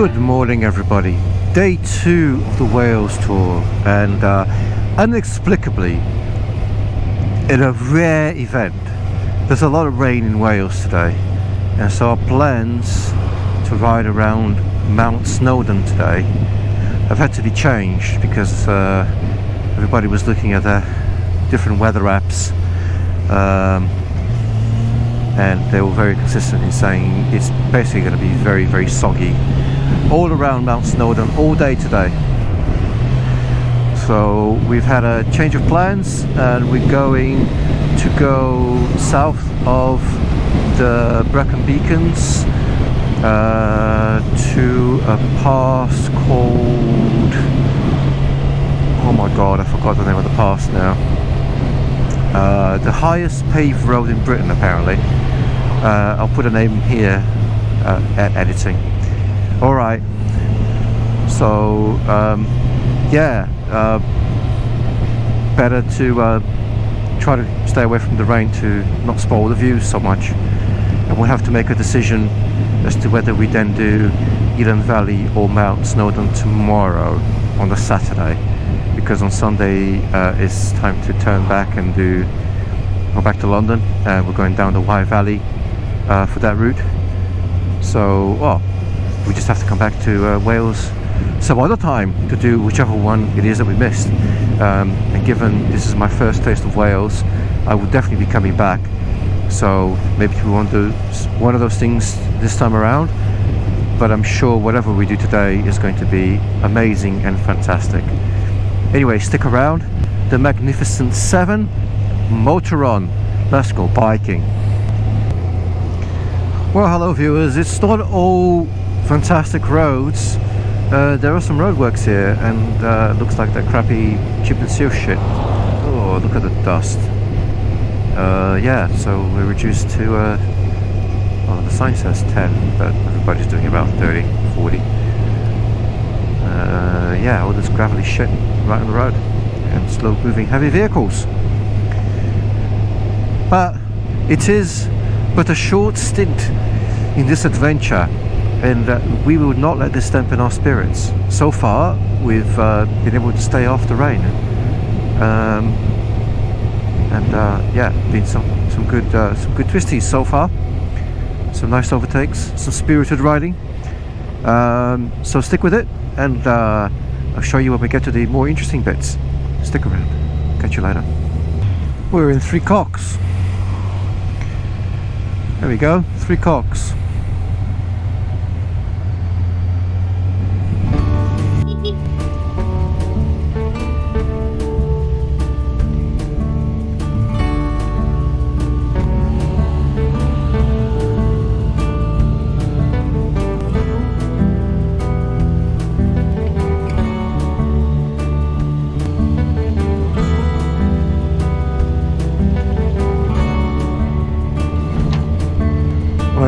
Good morning everybody. Day 2 of the Wales tour, and inexplicably, in a rare event, there's a lot of rain in Wales today, and so our plans to ride around Mount Snowdon today have had to be changed because everybody was looking at the different weather apps, and they were very consistent in saying it's basically going to be very, very soggy all around Mount Snowdon all day today. So we've had a change of plans, and we're going to go south of the Brecon Beacons to a pass called, oh my god, I forgot the name of the pass now. The highest paved road in Britain apparently. I'll put a name here at editing. Alright, so better to try to stay away from the rain to not spoil the views so much, and we'll have to make a decision as to whether we then do Elan Valley or Mount Snowdon tomorrow on the Saturday, because on Sunday it's time to turn back and go back to London, and we're going down the Wye Valley for that route. So we just have to come back to Wales some other time to do whichever one it is that we missed, and given this is my first taste of Wales, I will definitely be coming back, so maybe we won't do one of those things this time around, but I'm sure whatever we do today is going to be amazing and fantastic. Anyway, stick around. The Magnificent 7 motor on. Let's go biking. Well, hello viewers. It's not all fantastic roads. There are some roadworks here, and looks like that crappy chip and seal shit. Oh, look at the dust. Yeah, so we're reduced to well, the sign says 10, but everybody's doing about 30, 40. Yeah, all this gravelly shit right on the road, and slow moving heavy vehicles. But it is but a short stint in this adventure, and we will not let this dampen our spirits. So far we've been able to stay off the rain, yeah, been some good twisties so far, some nice overtakes, some spirited riding. So stick with it, and I'll show you when we get to the more interesting bits. Stick around. Catch you later. We're in Three Cocks. There we go, Three Cocks.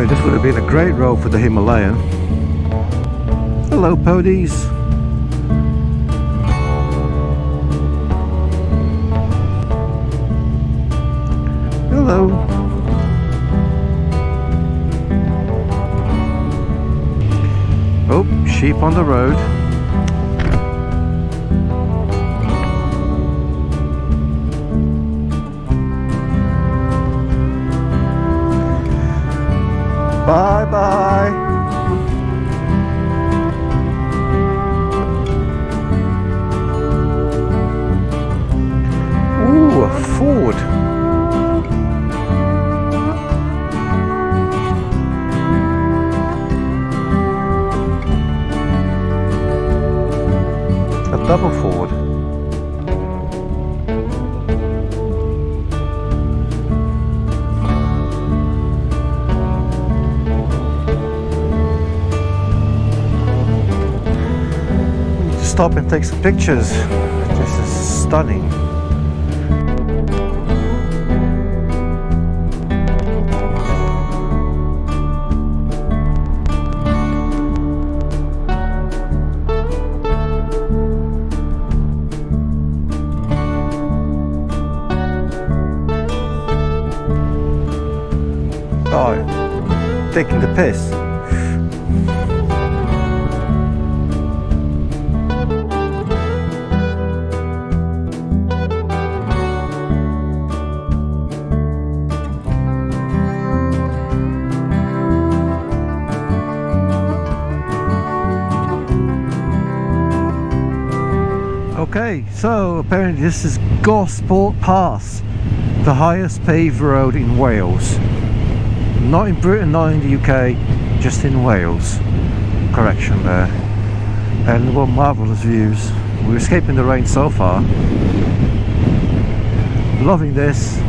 This would have been a great road for the Himalayan. Hello, ponies. Hello. Oh, sheep on the road. Bye bye. Ooh, a Ford. A double Ford. Stop and take some pictures. This is stunning. Oh, taking the piss. So apparently this is Gosport Pass, the highest paved road in Wales. Not in Britain, not in the UK, just in Wales. Correction there. And what marvellous views. We're escaping the rain so far. Loving this.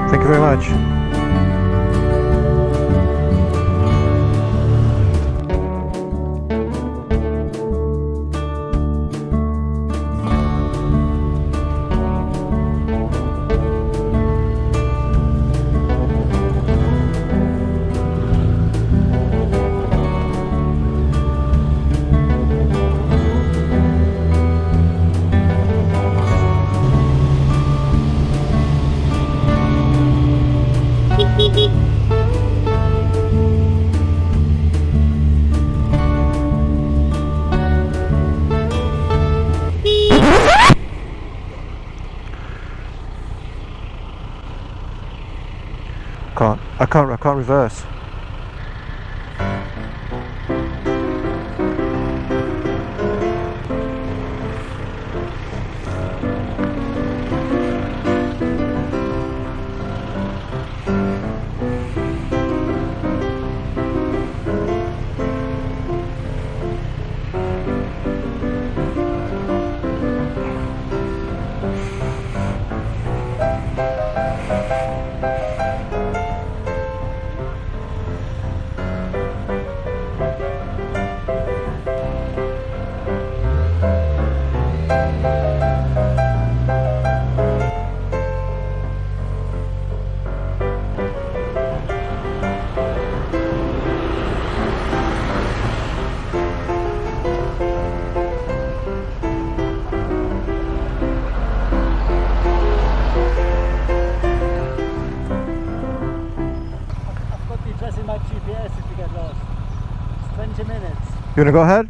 Thank you very much. I can't reverse. You wanna go ahead?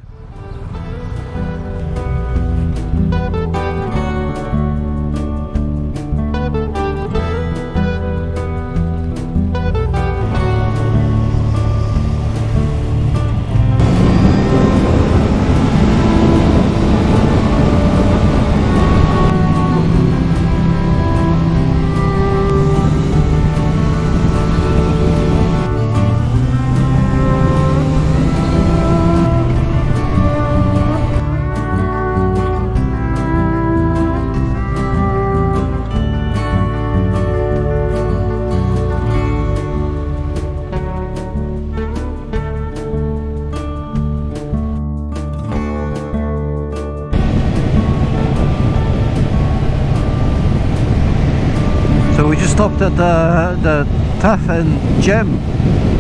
We just stopped at the Tafard Jem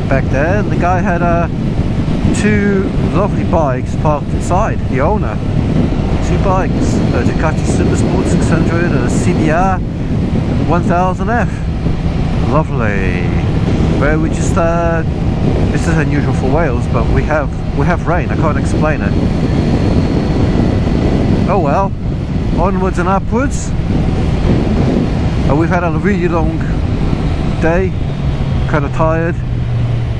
back there, and the guy had two lovely bikes parked inside, the owner. Two bikes, a Ducati Super Sport 600 and a CBR 1000F. Lovely. But we just this is unusual for Wales, but we have rain. I can't explain it. Oh well, onwards and upwards. We've had a really long day, kind of tired,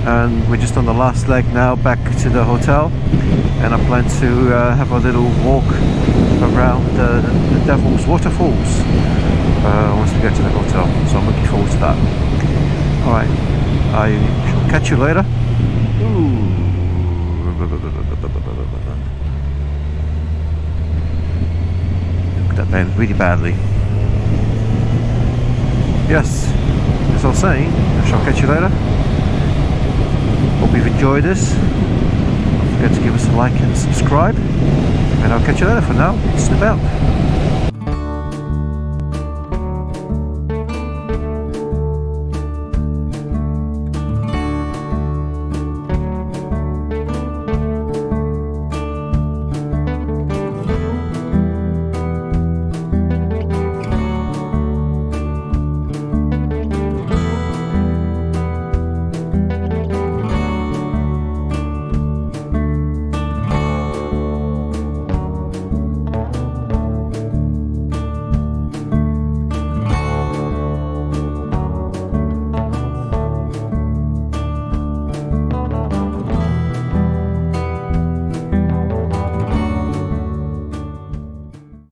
and we're just on the last leg now back to the hotel, and I plan to have a little walk around the Devi'ls waterfalls once we get to the hotel, so I'm looking forward to that. Alright, I shall catch you later. Look at that man, really badly. Yes, as I was saying, I shall catch you later. Hope you've enjoyed this. Don't forget to give us a like and subscribe, and I'll catch you later. For now, it's about.